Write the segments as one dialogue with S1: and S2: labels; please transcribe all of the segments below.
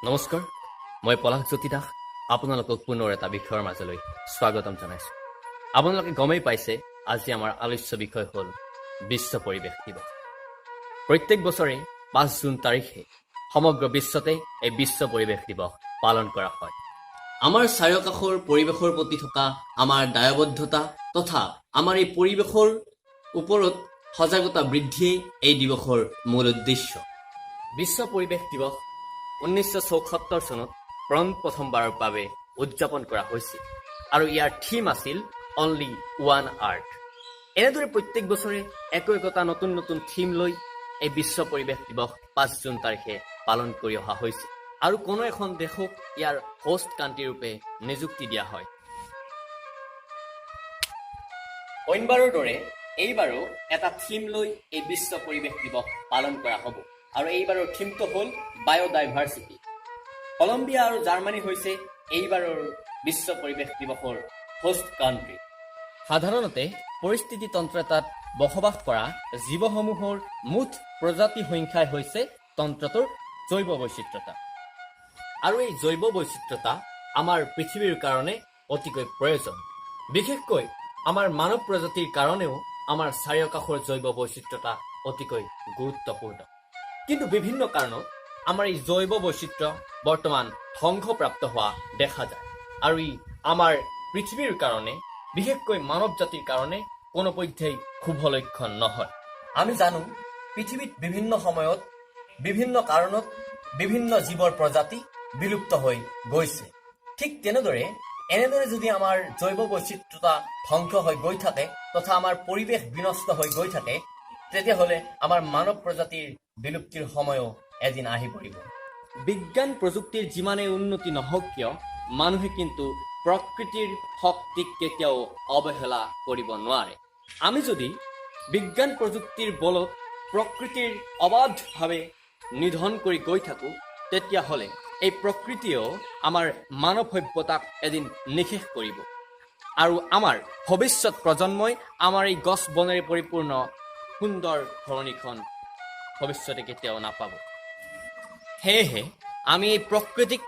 S1: নমস্কাৰ, মই পলাশ জ্যোতি দাস আপোনালোকক পুনৰ এটা বিষয়ৰ মাজলৈ স্বাগতম জনাইছোঁ। আপোনালোকে গমেই পাইছে আজি আমাৰ আলোচ্য বিষয় হ'ল বিশ্ব পৰিৱেশ দিৱস। প্ৰত্যেক বছৰে ৫ জুন তাৰিখে সমগ্ৰ বিশ্বতে এই বিশ্ব পৰিৱেশ দিৱস পালন কৰা হয়। আমাৰ চাৰিওকাষৰ পৰিৱেশৰ প্ৰতি থকা আমাৰ দায়বদ্ধতা তথা আমাৰ এই পৰিৱেশৰ ওপৰত সজাগতা বৃদ্ধিয়েই এই দিৱসৰ মূল উদ্দেশ্য। বিশ্ব পৰিৱেশ দিৱস 1974 চনত প্ৰথমবাৰৰ বাবে উদযাপন কৰা হৈছিল আৰু ইয়াৰ থিম আছিল অনলি ওৱান আৰ্থ। এনেদৰে প্ৰত্যেক বছৰে একোটা নতুন নতুন থিম লৈ এই বিশ্ব পৰিৱেশ দিৱস ৫ জুন তাৰিখে পালন কৰি অহা হৈছে আৰু কোনো এখন দেশক ইয়াৰ হোষ্ট কাণ্ট্ৰি ৰূপে নিযুক্তি দিয়া হয়। অইনবাৰৰ দৰে এইবাৰো এটা থিম লৈ এই বিশ্ব পৰিৱেশ দিৱস পালন কৰা হ'ব আৰু এইবাৰৰ থিমটো হ'ল বায়'ডাইভাৰ্চিটি। কলম্বিয়া আৰু জাৰ্মানী হৈছে এইবাৰৰ বিশ্ব পৰিৱেশ দিৱসৰ হোষ্ট কাণ্ট্ৰি। সাধাৰণতে পৰিস্থিতি তন্ত্ৰ এটাত বসবাস কৰা জীৱসমূহৰ মুঠ প্ৰজাতি সংখ্যাই হৈছে তন্ত্ৰটোৰ জৈৱ বৈচিত্ৰতা আৰু এই জৈৱ বৈচিত্ৰতা আমাৰ পৃথিৱীৰ কাৰণে অতিকৈ প্ৰয়োজন। বিশেষকৈ আমাৰ মানৱ প্ৰজাতিৰ কাৰণেও আমাৰ চাৰিওকাষৰ জৈৱ বৈচিত্ৰতা অতিকৈ গুৰুত্বপূৰ্ণ। কিন্তু বিভিন্ন কাৰণত আমাৰ এই জৈৱ বৈচিত্ৰ্য বৰ্তমান ধ্বংসপ্ৰাপ্ত হোৱা দেখা যায় আৰু ই আমাৰ পৃথিৱীৰ কাৰণে বিশেষকৈ মানৱ জাতিৰ কাৰণে কোনোপধ্যেই শুভ লক্ষণ নহয়। আমি জানো পৃথিৱীত বিভিন্ন সময়ত বিভিন্ন কাৰণত বিভিন্ন জীৱৰ প্ৰজাতি বিলুপ্ত হৈ গৈছে। ঠিক তেনেদৰে এনেদৰে যদি আমাৰ জৈৱ বৈচিত্ৰতা ধ্বংস হৈ গৈ থাকে তথা আমাৰ পৰিৱেশ বিনষ্ট হৈ গৈ থাকে তেতিয়াহ'লে আমাৰ মানৱ প্ৰজাতিৰ বিলুপ্তিৰ সময়ো এদিন আহি পৰিব। বিজ্ঞান প্ৰযুক্তিৰ যিমানেই উন্নতি নহওক কিয় মানুহে কিন্তু প্ৰকৃতিৰ শক্তিক কেতিয়াও অৱহেলা কৰিব নোৱাৰে। আমি যদি বিজ্ঞান প্ৰযুক্তিৰ বলত প্ৰকৃতিৰ অবাধভাৱে নিধন কৰি গৈ থাকোঁ তেতিয়াহ'লে এই প্ৰকৃতিয়েও আমাৰ মানৱ সভ্যতাক এদিন নিঃশেষ কৰিব আৰু আমাৰ ভৱিষ্যত প্ৰজন্মই আমাৰ এই গছ বনেৰে পৰিপূৰ্ণ সুন্দৰ ধৰণীখন ভৱিষ্যতে কেতিয়াও নাপাব। সেয়েহে আমি এই প্ৰকৃতিক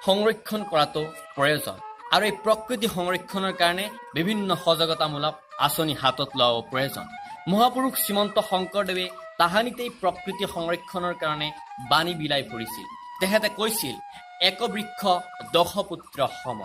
S1: সংৰক্ষণ কৰাটো প্ৰয়োজন আৰু এই প্ৰকৃতি সংৰক্ষণৰ কাৰণে বিভিন্ন সজাগতামূলক আঁচনি হাতত লোৱাও প্ৰয়োজন। মহাপুৰুষ শ্ৰীমন্ত শংকৰদেৱে তাহানিতেই প্ৰকৃতি সংৰক্ষণৰ কাৰণে বাণী বিলাই ফুৰিছিল। তেখেতে কৈছিল এক বৃক্ষ দশ পুত্ৰ সম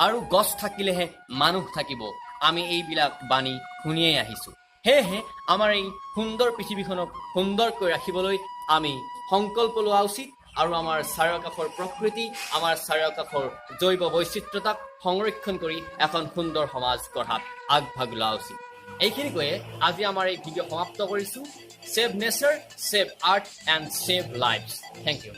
S1: আৰু গছ থাকিলেহে মানুহ থাকিব। আমি এইবিলাক বাণী শুনিয়েই আহিছোঁ। সেয়েহে আমাৰ এই সুন্দৰ পৃথিৱীখনক সুন্দৰকৈ ৰাখিবলৈ আমি সংকল্প লোৱা উচিত আৰু আমাৰ চাৰিওকাষৰ প্ৰকৃতি আমাৰ চাৰিওকাষৰ জৈৱ বৈচিত্ৰতাক সংৰক্ষণ কৰি এখন সুন্দৰ সমাজ গঢ়াত আগভাগ লোৱা উচিত। এইখিনি কৈয়ে আজি আমাৰ এই ভিডিঅ' সমাপ্ত কৰিছোঁ। Save nature, save earth and save lives. Thank U.